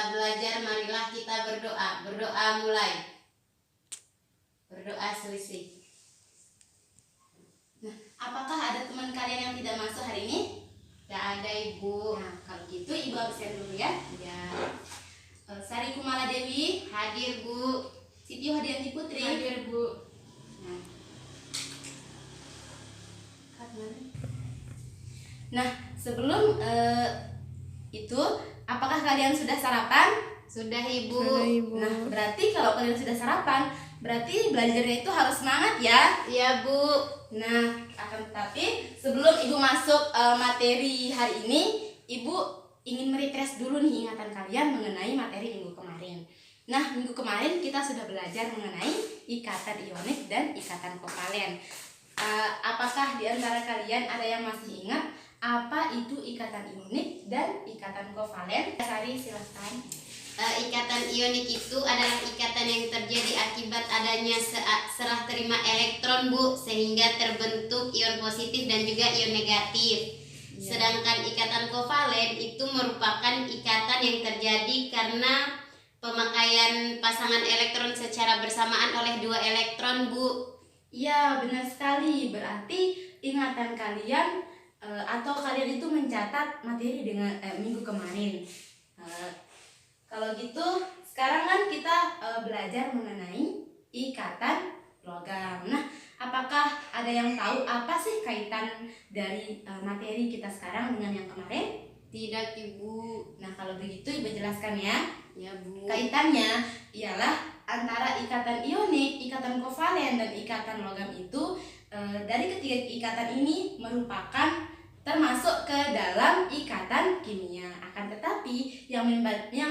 kita belajar, marilah kita berdoa. Berdoa mulai. Berdoa selisih. Nah, apakah ada teman kalian yang tidak masuk hari ini? Tidak ada, Ibu. Nah, kalau gitu Ibu absen dulu ya. Ya. Sari Kumala Dewi hadir, Bu. Siti Hadianti Putri hadir, Bu. Nah, sebelum itu, apakah kalian sudah sarapan? Sudah, Ibu. Sudah, Ibu. Nah, berarti kalau kalian sudah sarapan, berarti belajarnya itu harus semangat ya? Iya, Bu. Nah, akan tetapi sebelum Ibu masuk materi hari ini, Ibu ingin merefresh dulu nih ingatan kalian mengenai materi minggu kemarin. Nah, minggu kemarin kita sudah belajar mengenai ikatan ionik dan ikatan kovalen. Apakah di antara kalian ada yang masih ingat apa itu ikatan ionik dan ikatan kovalen? Sari, silahkan. Ikatan ionik itu adalah ikatan yang terjadi akibat adanya serah terima elektron, Bu, sehingga terbentuk ion positif dan juga ion negatif. Ya. Sedangkan ikatan kovalen itu merupakan ikatan yang terjadi karena pemakaian pasangan elektron secara bersamaan oleh dua elektron, Bu. Iya, benar sekali. Berarti ingatan kalian atau kalian itu mencatat materi dengan minggu kemarin. Kalau gitu, sekarang kan kita belajar mengenai ikatan logam. Nah, apakah ada yang tahu apa sih kaitan dari materi kita sekarang dengan yang kemarin? Tidak, Ibu. Nah, kalau begitu Ibu jelaskan ya. Ya, Bu. Kaitannya ialah antara ikatan ionik, ikatan kovalen, dan ikatan logam itu dari ketiga ikatan ini merupakan termasuk ke dalam ikatan kimia. Akan tetapi yang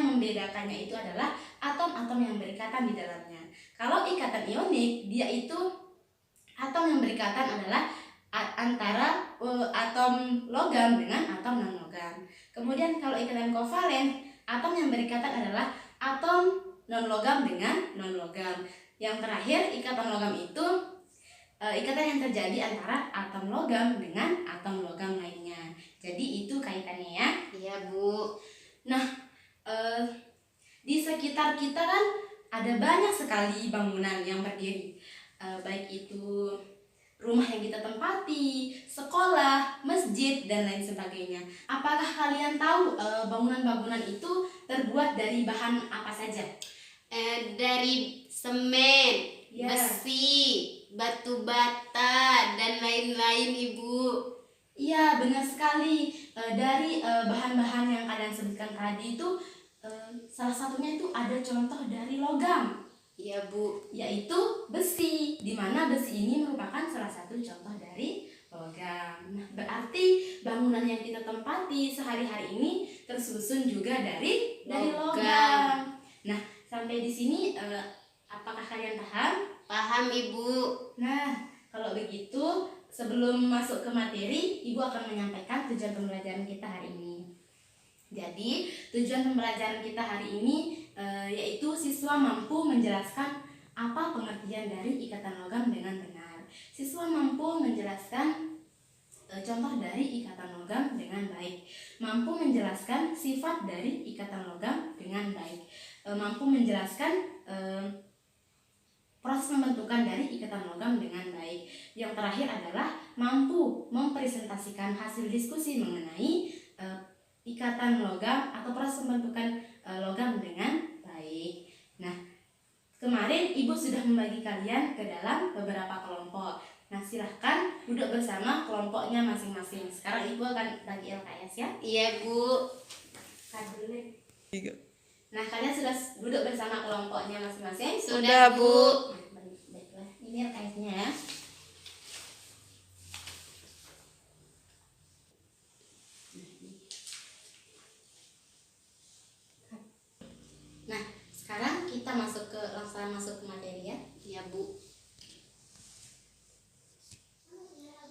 membedakannya itu adalah atom-atom yang berikatan di dalamnya. Kalau ikatan ionik, dia itu atom yang berikatan adalah antara atom logam dengan atom non-logam. Kemudian kalau ikatan kovalen, atom yang berikatan adalah atom non-logam dengan non-logam. Yang terakhir, ikatan logam itu ikatan yang terjadi antara atom logam dengan atom logam lainnya. Jadi itu kaitannya ya. Iya, Bu. Nah, di sekitar kita kan ada banyak sekali bangunan yang berdiri, baik itu rumah yang kita tempati, sekolah, masjid, dan lain sebagainya. Apakah kalian tahu bangunan-bangunan itu terbuat dari bahan apa saja? Dari semen, ya, besi, batu bata, dan lain-lain, Ibu. Iya, benar sekali. Dari bahan-bahan yang kalian sebutkan tadi itu, salah satunya itu ada contoh dari logam. Iya, Bu. Yaitu besi, di mana besi ini merupakan salah satu contoh dari logam. Nah, berarti bangunan yang kita tempati sehari-hari ini tersusun juga dari logam. Nah, sampai di sini apakah kalian paham? Paham, Ibu. Nah, kalau begitu sebelum masuk ke materi, Ibu akan menyampaikan tujuan pembelajaran kita hari ini. Jadi, tujuan pembelajaran kita hari ini yaitu siswa mampu menjelaskan apa pengertian dari ikatan logam dengan benar. Siswa mampu menjelaskan contoh dari ikatan logam dengan baik. Mampu menjelaskan sifat dari ikatan logam dengan baik. Mampu menjelaskan proses pembentukan dari ikatan logam dengan baik. Yang terakhir adalah mampu mempresentasikan hasil diskusi mengenai ikatan logam atau proses pembentukan logam dengan baik. Nah, kemarin Ibu sudah membagi kalian ke dalam beberapa kelompok. Nah, silahkan duduk bersama kelompoknya masing-masing. Sekarang Ibu akan bagi LKS ya. Iya, Bu. Nah, kalian sudah duduk bersama kelompoknya masing-masing? Sudah, Bu. Baiklah, ini LKS-nya ya. Nah, sekarang kita langsung masuk ke materi ya. Iya, Bu.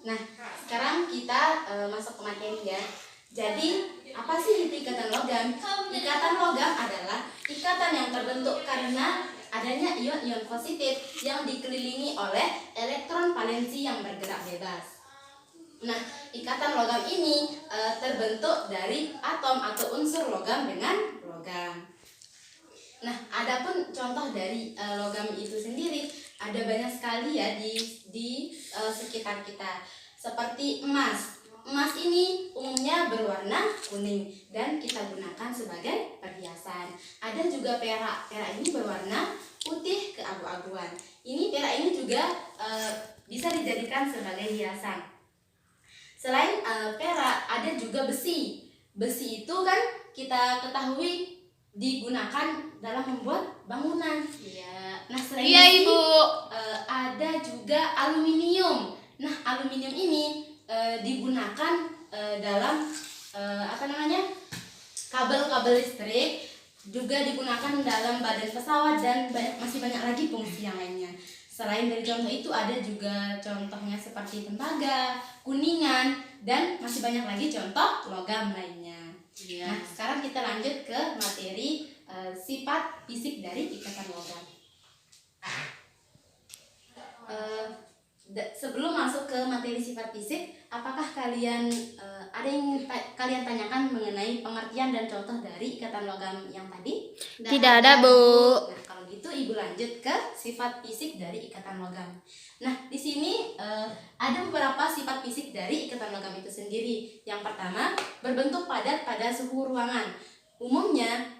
Nah, sekarang kita masuk ke materi ya. Jadi, apa sih itu ikatan logam? Ikatan logam adalah ikatan yang terbentuk karena adanya ion-ion positif yang dikelilingi oleh elektron valensi yang bergerak bebas. Nah, ikatan logam ini terbentuk dari atom atau unsur logam dengan logam. Nah, adapun contoh dari logam itu sendiri ada banyak sekali ya di sekitar kita. Seperti emas. Emas ini umumnya berwarna kuning dan kita gunakan sebagai perhiasan. Ada juga perak. Perak ini berwarna putih keabu-abuan. Perak ini juga bisa dijadikan sebagai hiasan. Selain perak, ada juga besi. Besi itu kan kita ketahui digunakan dalam membuat bangunan. Iya. Nah, selain Iya, besi, Ibu. ada juga aluminium. Nah, aluminium ini digunakan dalam kabel-kabel listrik, juga digunakan dalam badan pesawat dan masih banyak lagi fungsi yang lainnya. Selain dari contoh itu ada juga contohnya seperti tembaga, kuningan, dan masih banyak lagi contoh logam lainnya. Iya. Nah, sekarang kita lanjut ke materi sifat fisik dari ikatan logam. Sebelum masuk ke materi sifat fisik, apakah kalian ada yang kalian tanyakan mengenai pengertian dan contoh dari ikatan logam yang tadi? Tidak ada, Bu. Nah, kalau gitu Ibu lanjut ke sifat fisik dari ikatan logam. Nah, di sini ada beberapa sifat fisik dari ikatan logam itu sendiri. Yang pertama, berbentuk padat pada suhu ruangan. Umumnya,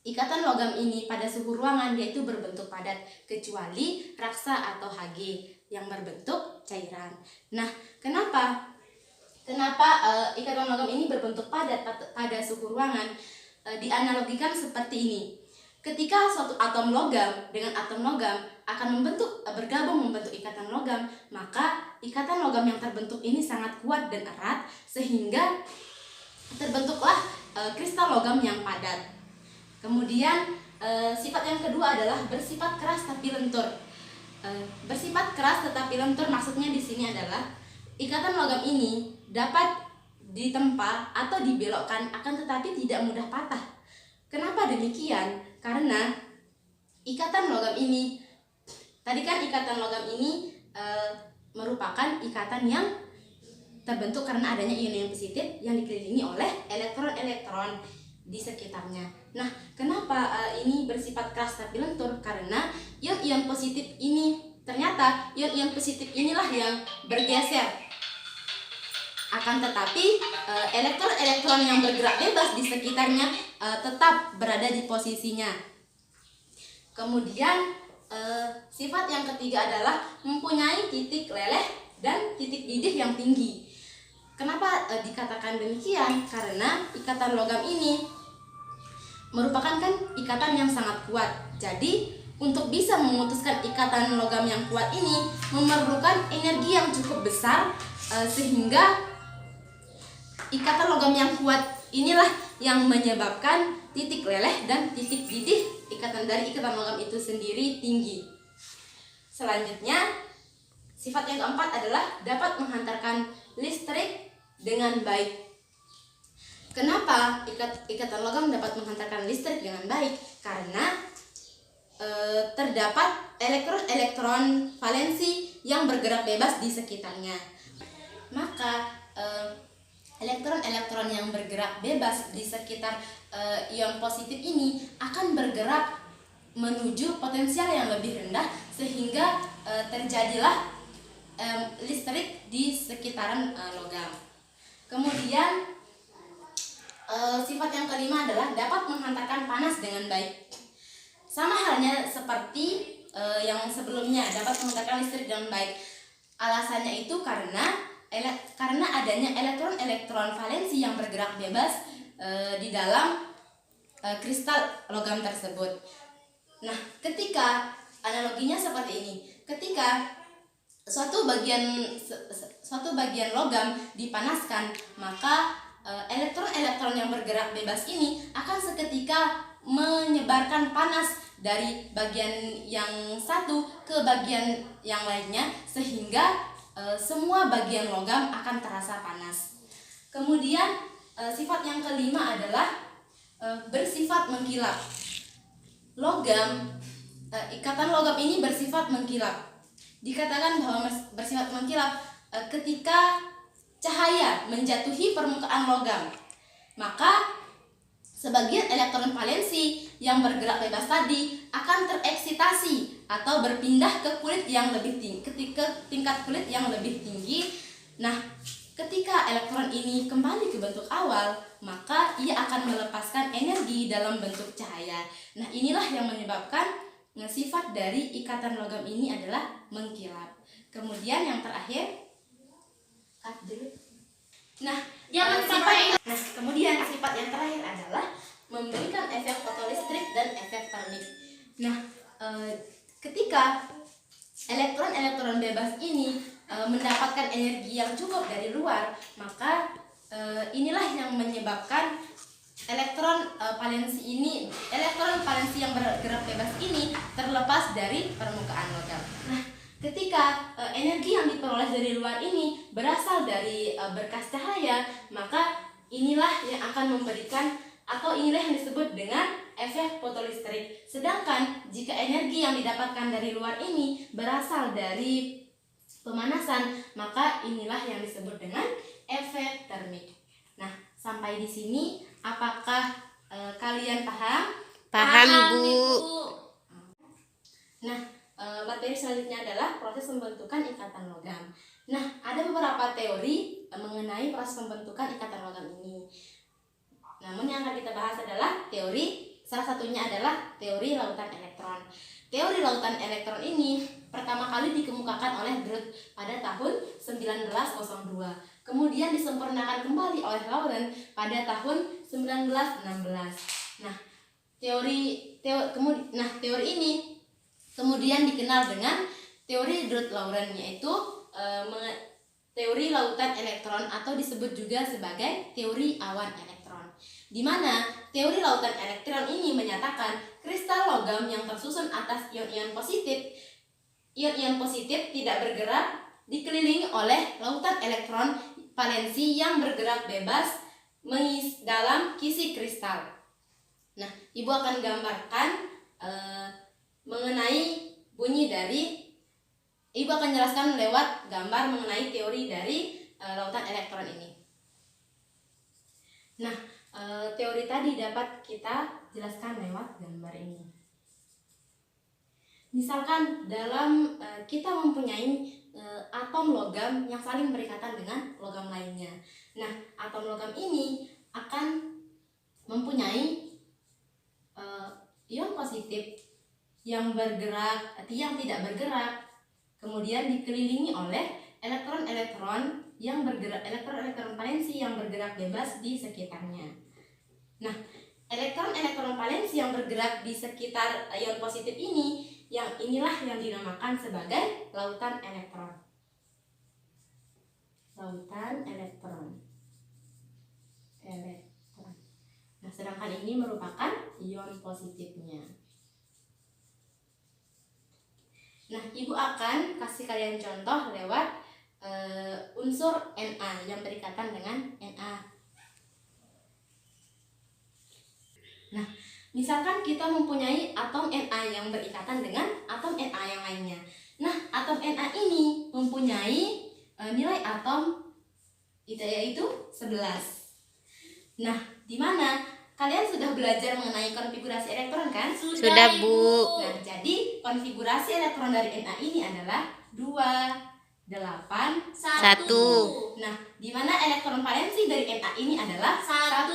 ikatan logam ini pada suhu ruangan yaitu berbentuk padat, kecuali raksa atau Hg yang berbentuk cairan. Nah, kenapa ikatan logam ini berbentuk padat pada suhu ruangan? Dianalogikan seperti ini. Ketika suatu atom logam dengan atom logam akan bergabung membentuk ikatan logam, maka ikatan logam yang terbentuk ini sangat kuat dan erat sehingga terbentuklah kristal logam yang padat. Kemudian sifat yang kedua adalah bersifat keras tapi lentur. Bersifat keras tetapi lentur maksudnya di sini adalah ikatan logam ini dapat ditempa atau dibelokkan akan tetapi tidak mudah patah. Kenapa demikian? Karena ikatan logam ini merupakan ikatan yang terbentuk karena adanya ion positif yang dikelilingi oleh elektron-elektron di sekitarnya. Nah, kenapa ini bersifat keras tapi lentur? Karena ion-ion positif inilah yang bergeser. Akan tetapi elektron-elektron yang bergerak bebas di sekitarnya tetap berada di posisinya. Kemudian sifat yang ketiga adalah mempunyai titik leleh dan titik didih yang tinggi. Kenapa dikatakan demikian? Karena ikatan logam ini merupakan ikatan yang sangat kuat. Jadi untuk bisa memutuskan ikatan logam yang kuat ini memerlukan energi yang cukup besar sehingga ikatan logam yang kuat inilah yang menyebabkan titik leleh dan titik didih ikatan logam itu sendiri tinggi. Selanjutnya, sifat yang keempat adalah dapat menghantarkan listrik dengan baik. Kenapa ikatan logam dapat menghantarkan listrik dengan baik? Karena terdapat elektron-elektron valensi yang bergerak bebas di sekitarnya. Maka elektron-elektron yang bergerak bebas di sekitar ion positif ini akan bergerak menuju potensial yang lebih rendah sehingga terjadilah listrik di sekitaran logam. Kemudian sifat yang kelima adalah dapat menghantarkan panas dengan baik. Sama halnya seperti yang sebelumnya, dapat menghantarkan listrik dengan baik. Alasannya itu karena adanya elektron-elektron valensi yang bergerak bebas di dalam kristal logam tersebut. Nah, ketika analoginya seperti ini, ketika suatu bagian logam dipanaskan, maka elektron-elektron yang bergerak bebas ini akan seketika menyebarkan panas dari bagian yang satu ke bagian yang lainnya sehingga semua bagian logam akan terasa panas. Kemudian sifat yang kelima adalah bersifat mengkilap. Ikatan logam ini bersifat mengkilap. Dikatakan bahwa bersifat mengkilap ketika cahaya menjatuhi permukaan logam, maka Sebagian elektron valensi yang bergerak bebas tadi akan tereksitasi atau berpindah ke kulit yang lebih tinggi, ke tingkat kulit yang lebih tinggi. Nah, ketika elektron ini kembali ke bentuk awal, maka ia akan melepaskan energi dalam bentuk cahaya. Nah, inilah yang menyebabkan sifat dari ikatan logam ini adalah mengkilap. Kemudian yang terakhir, kemudian sifat yang terakhir adalah memberikan efek fotolistrik dan efek termik. Nah, ketika elektron-elektron bebas ini mendapatkan energi yang cukup dari luar, maka inilah yang menyebabkan elektron valensi yang bergerak bebas ini terlepas dari permukaan logam. Nah, ketika energi yang diperoleh dari luar ini berasal dari berkas cahaya, maka inilah yang akan memberikan atau inilah yang disebut dengan efek fotolistrik. Sedangkan jika energi yang didapatkan dari luar ini berasal dari pemanasan, maka inilah yang disebut dengan efek termik. Nah, sampai di sini apakah kalian paham? Paham, Bu. Nah, materi selanjutnya adalah proses pembentukan ikatan logam. Nah, ada beberapa teori mengenai proses pembentukan ikatan logam ini. Namun yang akan kita bahas adalah salah satunya adalah teori lautan elektron. Teori lautan elektron ini pertama kali dikemukakan oleh Drude pada tahun 1902. Kemudian disempurnakan kembali oleh Lorentz pada tahun 1916. Nah, teori ini kemudian dikenal dengan teori Drude-Lorentz, yaitu teori lautan elektron atau disebut juga sebagai teori awan elektron. Di mana teori lautan elektron ini menyatakan kristal logam yang tersusun atas ion-ion positif tidak bergerak dikelilingi oleh lautan elektron valensi yang bergerak bebas dalam kisi kristal. Nah, Ibu akan gambarkan mengenai Ibu akan jelaskan lewat gambar mengenai teori dari lautan elektron ini. Nah, teori tadi dapat kita jelaskan lewat gambar ini. Misalkan dalam kita mempunyai atom logam yang saling berikatan dengan logam lainnya. Nah, atom logam ini akan mempunyai ion positif yang tidak bergerak, kemudian dikelilingi oleh elektron-elektron valensi yang bergerak bebas di sekitarnya. Nah, elektron-elektron valensi yang bergerak di sekitar ion positif ini, inilah yang dinamakan sebagai lautan elektron. Lautan elektron. Nah, sedangkan ini merupakan ion positifnya. Nah, Ibu akan kasih kalian contoh lewat unsur Na yang berikatan dengan Na. Nah, misalkan kita mempunyai atom Na yang berikatan dengan atom Na yang lainnya. Nah, atom Na ini mempunyai nilai atom yaitu 11. Nah, di mana kalian sudah belajar mengenai konfigurasi elektron kan? Sudah, Bu. Nah, jadi konfigurasi elektron dari Na ini adalah 2, 8, 1. Nah, di mana elektron valensi dari Na ini adalah 1.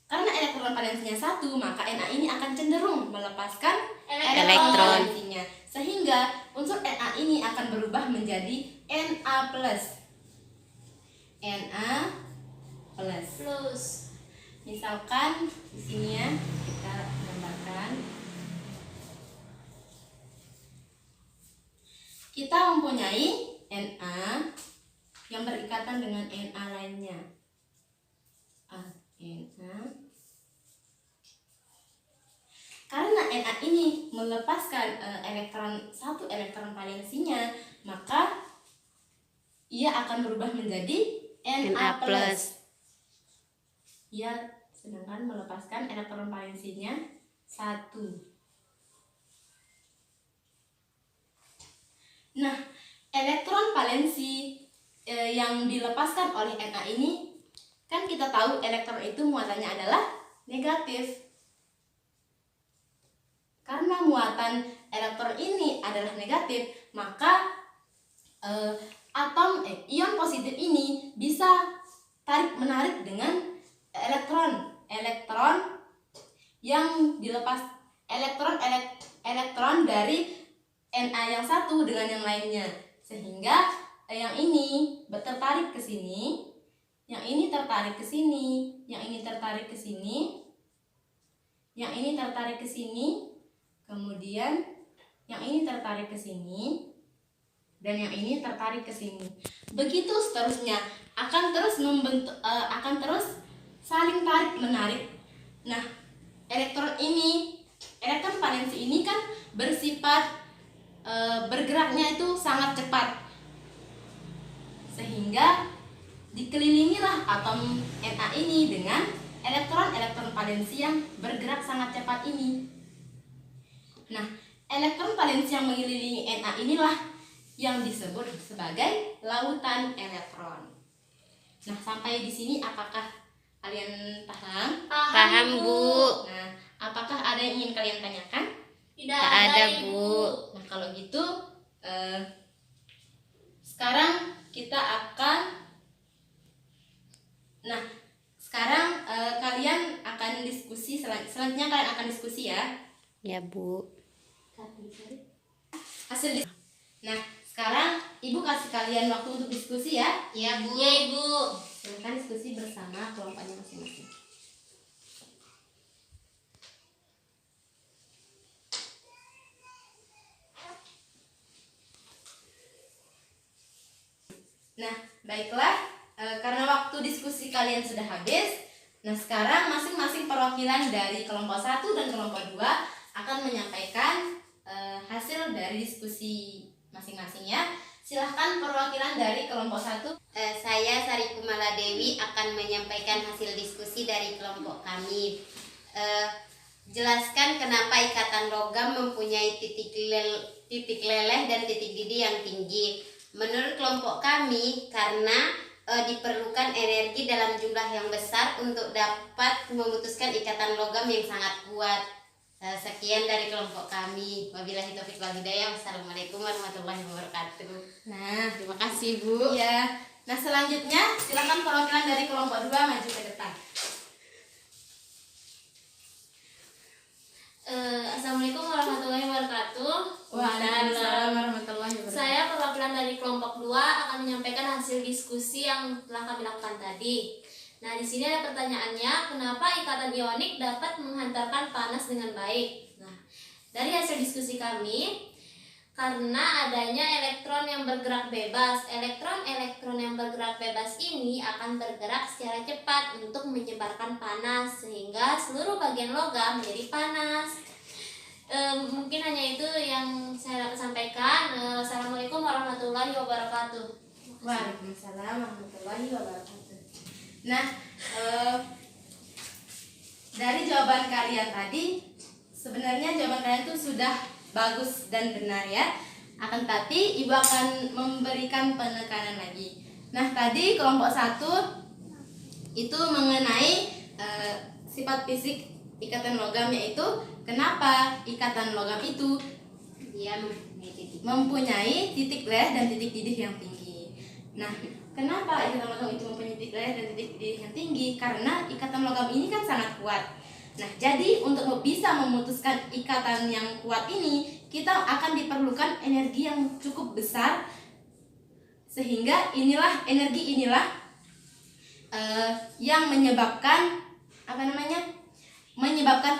Karena elektron valensinya 1, maka Na ini akan cenderung melepaskan elektron valensinya. Sehingga unsur Na ini akan berubah menjadi Na+. Na+. Misalkan di sini ya, kita gambarkan. Kita mempunyai Na yang berikatan dengan Na lainnya. Na. Karena Na ini melepaskan satu elektron valensinya, maka ia akan berubah menjadi Na+. Ia sedangkan melepaskan elektron valensinya 1. Nah, elektron valensi yang dilepaskan oleh Na ini, kan kita tahu elektron itu muatannya adalah negatif. Karena muatan elektron ini adalah negatif, maka ion positif ini bisa tarik menarik dengan elektron yang dilepas, elektron dari Na yang satu dengan yang lainnya, sehingga yang ini tertarik ke sini, yang ini tertarik ke sini, yang ini tertarik ke sini, yang ini tertarik ke sini, kemudian yang ini tertarik ke sini, dan yang ini tertarik ke sini. Begitu seterusnya, akan terus saling tarik menarik. Nah, elektron valensi ini kan bersifat bergeraknya itu sangat cepat, sehingga dikelilingilah atom Na ini dengan elektron valensi yang bergerak sangat cepat ini. Nah, elektron valensi yang mengelilingi Na inilah yang disebut sebagai lautan elektron. Nah, sampai di sini apakah kalian paham? Paham, Bu. Nah, apakah ada yang ingin kalian tanyakan? Tidak ada, Bu. Nah, kalau gitu sekarang kita akan kalian akan diskusi selanjutnya kalian akan diskusi ya. Ya, Bu. Nah, sekarang Ibu kasih kalian waktu untuk diskusi ya. Ya, Bu. Ya, Ibu. Silakan diskusi bersama kelompoknya masing-masing. Nah, baiklah, karena waktu diskusi kalian sudah habis, nah sekarang masing-masing perwakilan dari kelompok 1 dan kelompok 2 akan menyampaikan hasil dari diskusi masing-masingnya. Silahkan perwakilan dari kelompok 1. Saya Sari Kumala Dewi akan menyampaikan hasil diskusi dari kelompok kami. Jelaskan kenapa ikatan logam mempunyai titik leleh dan titik didih yang tinggi. Menurut kelompok kami, karena diperlukan energi dalam jumlah yang besar untuk dapat memutuskan ikatan logam yang sangat kuat. Sekian dari kelompok kami. Wabillahi taufiq wal hidayah. Wassalamualaikum warahmatullahi wabarakatuh. Nah, Terima kasih, Bu. ya. Nah, selanjutnya silakan perwakilan dari kelompok 2 maju ke depan. Assalamualaikum warahmatullahi wabarakatuh. Waalaikumsalam warahmatullahi wabarakatuh. Saya perwakilan dari kelompok 2 akan menyampaikan hasil diskusi yang telah kami lakukan tadi. Nah, di sini ada pertanyaannya, kenapa ikatan ionik dapat menghantarkan panas dengan baik? Nah, dari hasil diskusi kami, karena adanya elektron yang bergerak bebas. Elektron yang bergerak bebas ini akan bergerak secara cepat untuk menyebarkan panas, sehingga seluruh bagian logam menjadi panas. Mungkin hanya itu yang saya dapat sampaikan. Assalamualaikum warahmatullahi wabarakatuh. Waalaikumsalam warahmatullahi wabarakatuh. Nah, dari jawaban kalian tadi, sebenarnya jawaban kalian itu sudah bagus dan benar ya. Akan tapi Ibu akan memberikan penekanan lagi. Nah, tadi kelompok 1 itu mengenai sifat fisik ikatan logam, yaitu kenapa ikatan logam itu Dia mempunyai titik leleh dan titik didih yang tinggi. Nah, kenapa ikatan logam itu mempunyai titik leleh dan titik didih yang tinggi? Karena ikatan logam ini kan sangat kuat. Nah, jadi untuk bisa memutuskan ikatan yang kuat ini, kita akan diperlukan energi yang cukup besar, sehingga energi inilah yang menyebabkan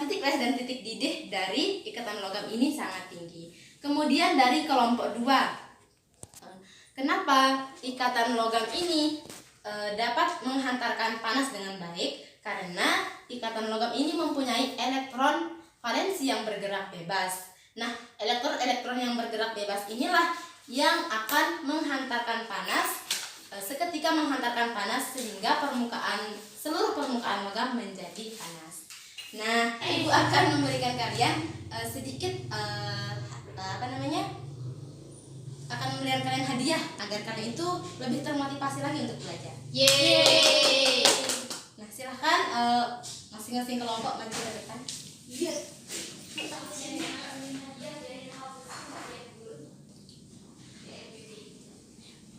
titik leleh dan titik didih dari ikatan logam ini sangat tinggi. Kemudian dari kelompok 2, kenapa ikatan logam ini dapat menghantarkan panas dengan baik? Karena ikatan logam ini mempunyai elektron valensi yang bergerak bebas. Nah, elektron yang bergerak bebas inilah yang akan menghantarkan panas, seketika menghantarkan panas, sehingga seluruh permukaan logam menjadi panas. Nah, Ibu akan memberikan kalian sedikit akan memberikan kalian hadiah agar kalian itu lebih termotivasi lagi untuk belajar. Yeay. Nah, silahkan masing-masing kelompok maju ke depan. Iya.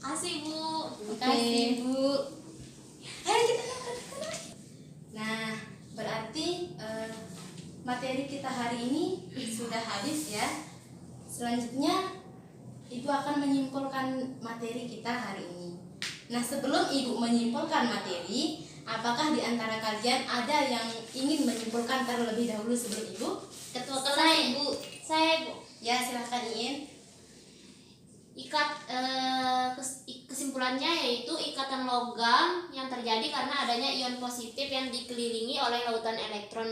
Kasih Bu. Terima kasih Bu. Ayo kita Nah, berarti materi kita hari ini sudah habis ya. Selanjutnya Ibu akan menyimpulkan materi kita hari ini. Nah, sebelum Ibu menyimpulkan materi, apakah di antara kalian ada yang ingin menyimpulkan terlebih dahulu sebelum Ibu? Ketua kelas Ibu. Saya Bu. Ya, silahkan Iin. Kesimpulannya yaitu ikatan logam yang terjadi karena adanya ion positif yang dikelilingi oleh lautan elektron.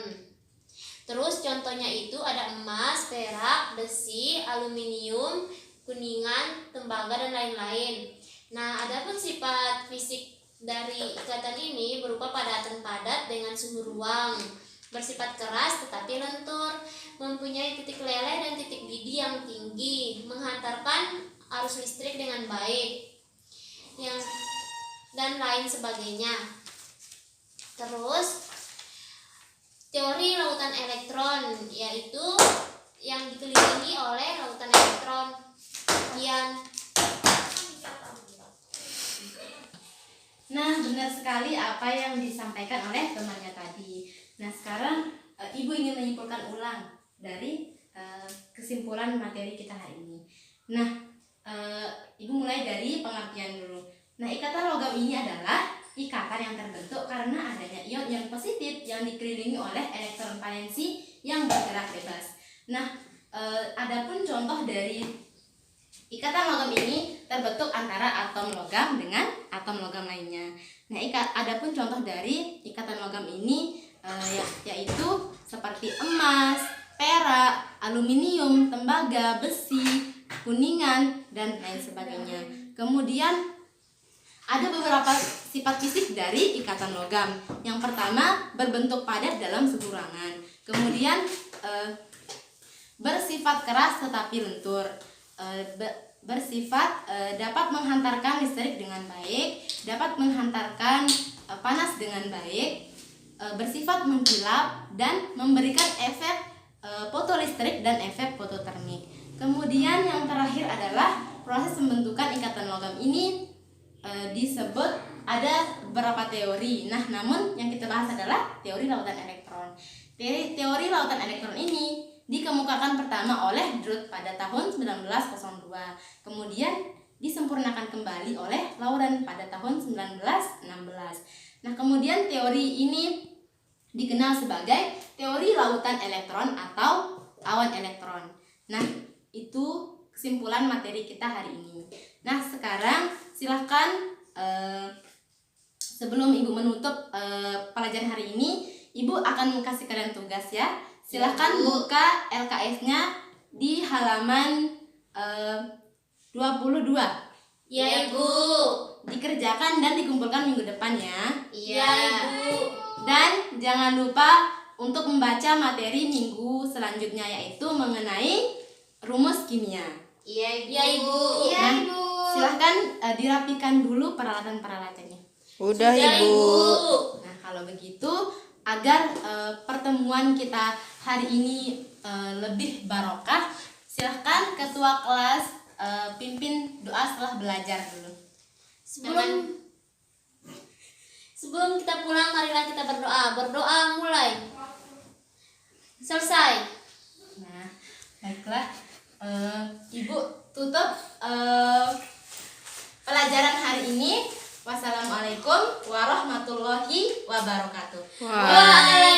Terus contohnya itu ada emas, perak, besi, aluminium, kuningan, tembaga dan lain-lain. Nah, adapun sifat fisik dari ikatan ini berupa padatan padat dengan suhu ruang, bersifat keras tetapi lentur, mempunyai titik leleh dan titik didih yang tinggi, menghantarkan arus listrik dengan baik, dan lain sebagainya. Terus teori lautan elektron yaitu yang dikelilingi oleh lautan elektron. Sekian. Nah, benar sekali apa yang disampaikan oleh temannya tadi. Nah, sekarang Ibu ingin menyimpulkan ulang dari kesimpulan materi kita hari ini. Nah, Ibu mulai dari pengertian dulu. Nah, ikatan logam ini adalah ikatan yang terbentuk karena adanya ion positif yang dikelilingi oleh elektron valensi yang bergerak bebas. Nah, adapun contoh dari ikatan logam ini terbentuk antara atom logam dengan atom logam lainnya. Nah, adapun contoh dari ikatan logam ini yaitu seperti emas, perak, aluminium, tembaga, besi, kuningan, dan lain sebagainya. Kemudian ada beberapa sifat fisik dari ikatan logam. Yang pertama, berbentuk padat dalam suhu ruangan. Kemudian bersifat keras tetapi lentur. Bersifat dapat menghantarkan listrik dengan baik, dapat menghantarkan panas dengan baik, bersifat mengkilap dan memberikan efek fotolistrik dan efek fototermik. Kemudian yang terakhir adalah proses pembentukan ikatan logam ini disebut ada beberapa teori. Nah, namun yang kita bahas adalah teori lautan elektron. Teori lautan elektron ini dikemukakan pertama oleh Drude pada tahun 1902. Kemudian disempurnakan kembali oleh Laurent pada tahun 1916. Nah, kemudian teori ini dikenal sebagai teori lautan elektron atau awan elektron. Nah, itu kesimpulan materi kita hari ini. Nah, sekarang silahkan sebelum Ibu menutup pelajaran hari ini, Ibu akan kasih kalian tugas ya. Silahkan buka LKS-nya di halaman 22. Ya, Ibu. Dikerjakan dan dikumpulkan minggu depan ya. Iya, Ibu. Dan jangan lupa untuk membaca materi minggu selanjutnya, yaitu mengenai rumus kimia. Iya, Ibu. Iya, Ibu. Nah, silahkan dirapikan dulu peralatan-peralatannya. Udah, Ibu. Nah, kalau begitu, agar pertemuan kita hari ini lebih barokah, silahkan ketua kelas pimpin doa setelah belajar dulu. Sebelum kita pulang, marilah kita berdoa. Berdoa mulai. Selesai. Nah, baiklah, Ibu tutup pelajaran hari ini. Wassalamualaikum warahmatullahi wabarakatuh. Wah.